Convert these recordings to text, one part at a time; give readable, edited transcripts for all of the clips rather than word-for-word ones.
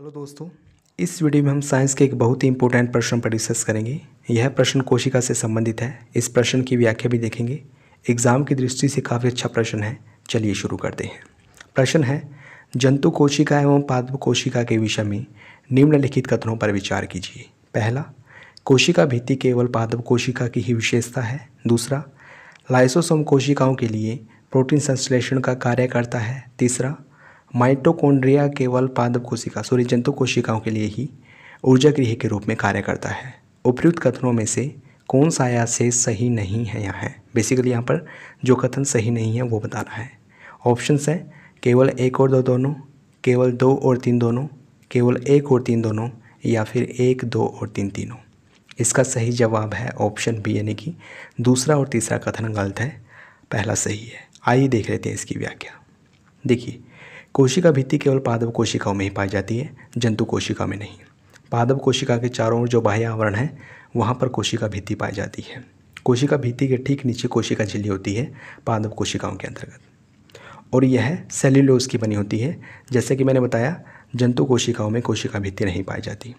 Hello दोस्तों, इस video में हम साइंस के एक बहुत ही इंपॉर्टेंट प्रश्न पर डिस्कस करेंगे। यह प्रश्न कोशिका से संबंधित है। इस प्रश्न की व्याख्या भी देखेंगे। एग्जाम की दृष्टि से काफ़ी अच्छा प्रश्न है। चलिए शुरू करते हैं। प्रश्न है, जंतु कोशिका एवं पादप कोशिका के विषय में निम्नलिखित कथनों पर विचार कीजिए। पहला, कोशिका भित्ति केवल पादप कोशिका की ही विशेषता है। दूसरा, लाइसोसोम कोशिकाओं के लिए प्रोटीन संश्लेषण का कार्य करता है। तीसरा, माइटोकॉन्ड्रिया केवल पादप कोशिका जंतु कोशिकाओं के लिए ही ऊर्जा गृह के रूप में कार्य करता है। उपयुक्त कथनों में से कौन सा या से सही नहीं है? यहाँ है बेसिकली यहाँ पर जो कथन सही नहीं है वो बताना है। ऑप्शंस है केवल एक और दो दोनों, केवल दो और तीन दोनों, केवल एक और तीन दोनों, या फिर एक दो और तीन तीनों। इसका सही जवाब है ऑप्शन बी, यानी कि दूसरा और तीसरा कथन गलत है, पहला सही है। आइए देख लेते हैं इसकी व्याख्या। देखिए, कोशिका भित्ति केवल पादप कोशिकाओं में ही पाई जाती है, जंतु कोशिका में नहीं। पादप कोशिका के चारों ओर जो बाह्य आवरण है वहाँ पर कोशिका भित्ति पाई जाती है। कोशिका भित्ति के ठीक नीचे कोशिका झिल्ली होती है पादप कोशिकाओं के अंतर्गत, और यह सेल्यूलोज की बनी होती है। जैसे कि मैंने बताया, जंतु कोशिकाओं में कोशिका भित्ति नहीं पाई जाती।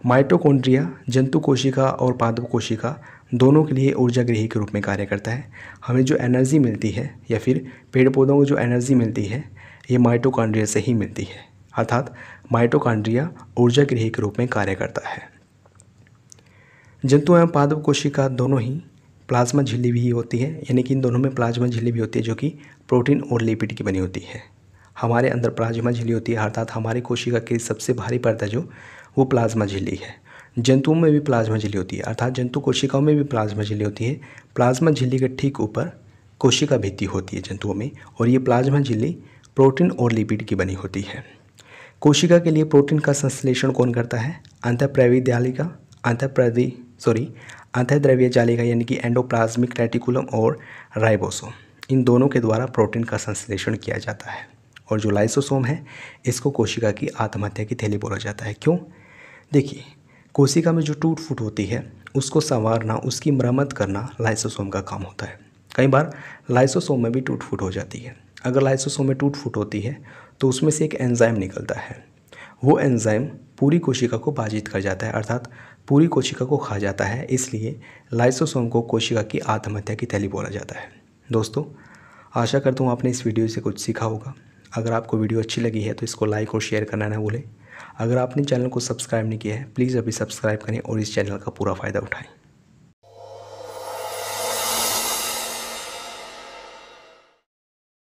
माइटोकॉन्ड्रिया जंतु कोशिका और पादप कोशिका दोनों के लिए ऊर्जा गृह के रूप में कार्य करता है। हमें जो एनर्जी मिलती है या फिर पेड़ पौधों को जो एनर्जी मिलती है ये माइटोकॉन्ड्रिया से ही मिलती है, अर्थात माइटोकॉन्ड्रिया ऊर्जा गृह के रूप में कार्य करता है। जंतु एवं पादप कोशिका दोनों ही प्लाज्मा झिल्ली भी होती है, यानी कि इन दोनों में प्लाज्मा झिल्ली भी होती है जो कि प्रोटीन और लिपिड की बनी होती है। हमारे अंदर प्लाज्मा झिल्ली होती है, अर्थात हमारी कोशिका की सबसे भारी परत है जो वो प्लाज्मा झिल्ली है। जंतुओं में भी प्लाज्मा झिल्ली होती है, अर्थात जंतु कोशिकाओं में भी प्लाज्मा झिल्ली होती है। प्लाज्मा झिल्ली के ठीक ऊपर कोशिका भित्ति होती है जंतुओं में, और ये प्लाज्मा झिल्ली प्रोटीन और लिपिड की बनी होती है। कोशिका के लिए प्रोटीन का संश्लेषण कौन करता है? अंतःद्रव्य जालिका यानी कि एंडोप्लाज्मिक रेटिकुलम और राइबोसोम, इन दोनों के द्वारा प्रोटीन का संश्लेषण किया जाता है। और जो लाइसोसोम है इसको कोशिका की आत्महत्या की थैली बोला जाता है। क्यों? देखिए, कोशिका में जो टूट फूट होती है उसको संवारना, उसकी मरम्मत करना लाइसोसोम का काम होता है। कई बार लाइसोसोम में भी टूट फूट हो जाती है। अगर लाइसोसोम में टूट फूट होती है तो उसमें से एक एंजाइम निकलता है। वो एंजाइम पूरी कोशिका को बाधित कर जाता है, अर्थात पूरी कोशिका को खा जाता है। इसलिए लाइसोसोम को कोशिका की आत्महत्या की थैली बोला जाता है। दोस्तों, आशा करता हूँ आपने इस वीडियो से कुछ सीखा होगा। अगर आपको वीडियो अच्छी लगी है तो इसको लाइक और शेयर करना ना भूलें। अगर आपने चैनल को सब्सक्राइब नहीं किया है प्लीज़ अभी सब्सक्राइब करें और इस चैनल का पूरा फ़ायदा उठाएं।